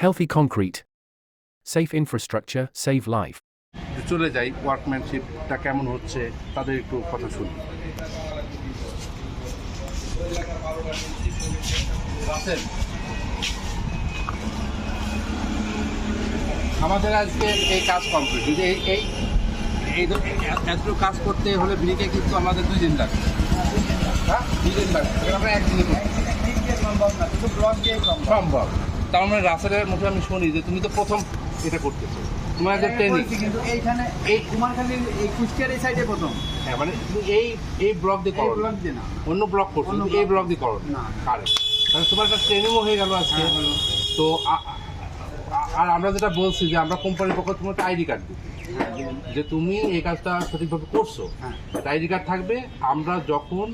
Healthy concrete. Safe infrastructure, save life. চলে যাই ওয়ার্কম্যানশিপটা কেমন হচ্ছে তাদের একটু কথা শুনি। আমাদের আজকে এই কাজ কমপ্লিট, এই এই এই এতটুকু কাজ করতে হলে ব্রিকে কিন্তু আমাদের 2 দিন লাগবে। হ্যাঁ, 2 দিন লাগবে, আমরা একদিনে সম্ভব না, কিন্তু ব্লক দিয়ে সম্ভব। তার মানে রাসেলের মুখে আমি শুনি যে তুমি তো প্রথম এটা করতেছো, তোমার একটা ট্রেনিং কিন্তু এইখানে এই কুমারখালীর এই কুষ্টিয়ার এই সাইডে প্রথম। হ্যাঁ, মানে তুমি এই ব্লক দিয়ে করো, ব্লক দিয়ে না, অন্য ব্লক করছো, এই ব্লক দিয়ে করো না। কারেক্ট, তাহলে তোমার একটা ট্রেনিংও হয়ে গেল আজকে। তো আর আমরা যেটা বলছি যে আমরা কোম্পানির পক্ষ তোমার একটা আইডি কার্ড দিই যে তুমি এই কাজটা সঠিকভাবে করছো, একটা আইডি কার্ড থাকবে। আমরা যখন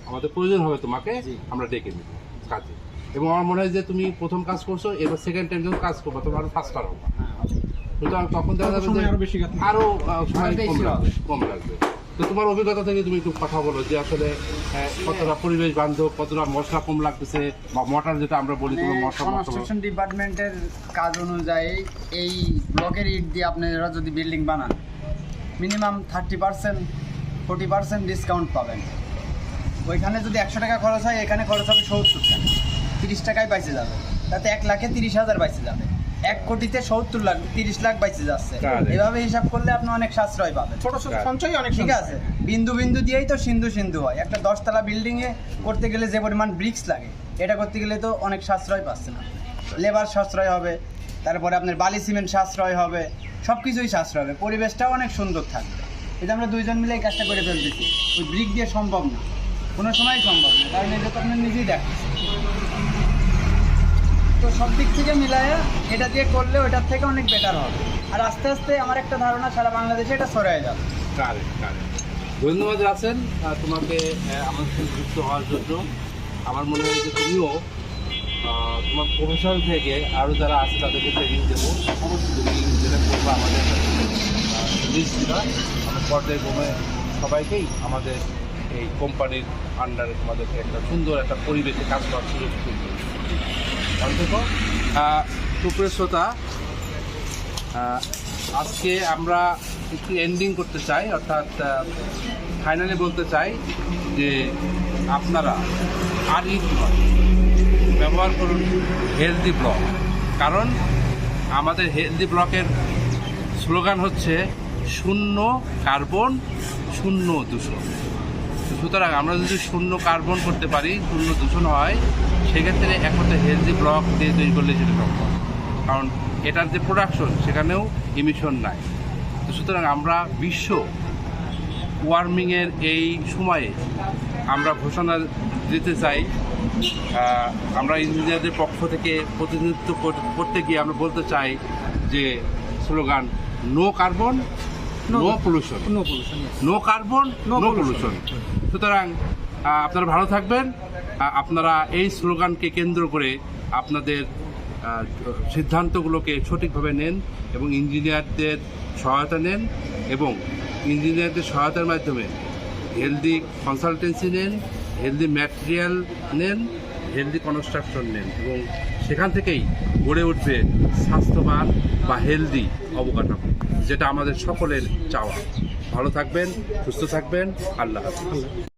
আমাদের প্রয়োজন হবে তোমাকে আমরা ডেকে নিব কাজে। এবং আমার মনে হয় যে তুমি প্রথম কাজ করছো, এবার সেকেন্ড টাইম যখন কাজ করবো তোমার আরো ফাস্টার হবে, সুতরাং তখন দেখা যাবে যে আরো সময় কম লাগবে। তো তোমার অভিজ্ঞতা থেকে তুমি একটু কথা বলো যে আসলে কতটা পরিবেশ বান্ধব, কতটা মশলা কম লাগতেছে, বা মোটর যেটা আমরা বলি তোমার মশলা। কনস্ট্রাকশন ডিপার্টমেন্টের কাজ অনুযায়ী এই ব্লকের ইট দিয়ে আপনারা যদি বিল্ডিং বানান মিনিমাম 30% 40% ডিসকাউন্ট পাবেন। ওইখানে যদি 100 টাকা খরচ হয়, এখানে খরচ হবে 70 টাকা, 30 টাকায় বাইচে যাবে। তাতে 1,30,000 বাইচে যাবে, 1 কোটিতে 70 লাখ, 30 লাখ বাইচে যাচ্ছে। এভাবে হিসাব করলে আপনি অনেক সাশ্রয় পাবেন। ছোট ছোট সঞ্চয় অনেক, ঠিক আছে। বিন্দু বিন্দু দিয়েই তো সিন্ধু সিন্ধু হয়। একটা 10 তলা বিল্ডিংয়ে করতে গেলে যে পরিমাণ ব্রিক্স লাগে, এটা করতে গেলে তো অনেক সাশ্রয় পাচ্ছে না। লেবার সাশ্রয় হবে, তারপরে আপনার বালি সিমেন্ট সাশ্রয় হবে, সব কিছুই সাশ্রয় হবে, পরিবেশটাও অনেক সুন্দর থাকবে। এটা আমরা দুইজন মিলে এই কাজটা করে ফেলতেছি। ওই ব্রিক দিয়ে সম্ভব না, কোনো সময় সম্ভব না, কারণ এটা তো আপনি নিজেই দেখতেছেন। তো সব দিক থেকে মিলায়া এটা দিয়ে করলে ওটার থেকে অনেক বেটার হবে। আর আস্তে আস্তে আমার একটা ধারণা সারা বাংলাদেশে এটা ছড়িয়ে যাবে। ধন্যবাদ রাসেল তোমাকে আমাদের সাথে যুক্ত হওয়ার জন্য। আমার মনে হয় যে তুমিও তোমার প্রফেশন থেকে আরও যারা আছে তাদেরকে ট্রেনিং দেবো। অবশ্যই তুমি যেটা করবো আমাদের লিস্ট দিবা, আমরা পর্যায়ক্রমে সবাইকেই আমাদের এই কোম্পানির আন্ডারে তোমাদেরকে একটা সুন্দর একটা পরিবেশে কাজ করার সুযোগ করবে। অন্তত সুপ্রিয় শ্রোতা, আজকে আমরা একটু এন্ডিং করতে চাই, অর্থাৎ ফাইনালি বলতে চাই যে আপনারা আর ইট ব্যবহার করুন হেলদি ব্লক। কারণ আমাদের হেলদি ব্লকের স্লোগান হচ্ছে শূন্য কার্বন, শূন্য দূষণ। সুতরাং আমরা যদি শূন্য কার্বন করতে পারি, শূন্য দূষণ হয়, সেক্ষেত্রে একমাত্র হেলদি ব্লক দিয়ে তৈরি করলে সেটা সম্ভব। কারণ এটার যে প্রোডাকশন সেখানেও ইমিশন নাই। তো সুতরাং আমরা বিশ্ব ওয়ার্মিংয়ের এই সময়ে আমরা ঘোষণা দিতে চাই, আমরা ইঞ্জিনিয়ারদের পক্ষ থেকে প্রতিনিধিত্ব করতে গিয়ে আমরা বলতে চাই যে slogan no carbon, no pollution, no carbon, no pollution. সুতরাং আপনারা ভালো থাকবেন। আপনারা এই স্লোগানকে কেন্দ্র করে আপনাদের সিদ্ধান্তগুলোকে সঠিকভাবে নেন এবং ইঞ্জিনিয়ারদের সহায়তা নেন, এবং ইঞ্জিনিয়ারদের সহায়তার মাধ্যমে হেলদি কনসালটেন্সি নেন, হেলদি ম্যাটেরিয়াল নেন, হেলদি কনস্ট্রাকশন নেন, এবং সেখান থেকেই গড়ে উঠবে স্বাস্থ্যবান বা হেলদি অবকাঠামো, যেটা আমাদের সকলের চাওয়া। ভালো থাকবেন, সুস্থ থাকবেন। আল্লাহ হাফেজ।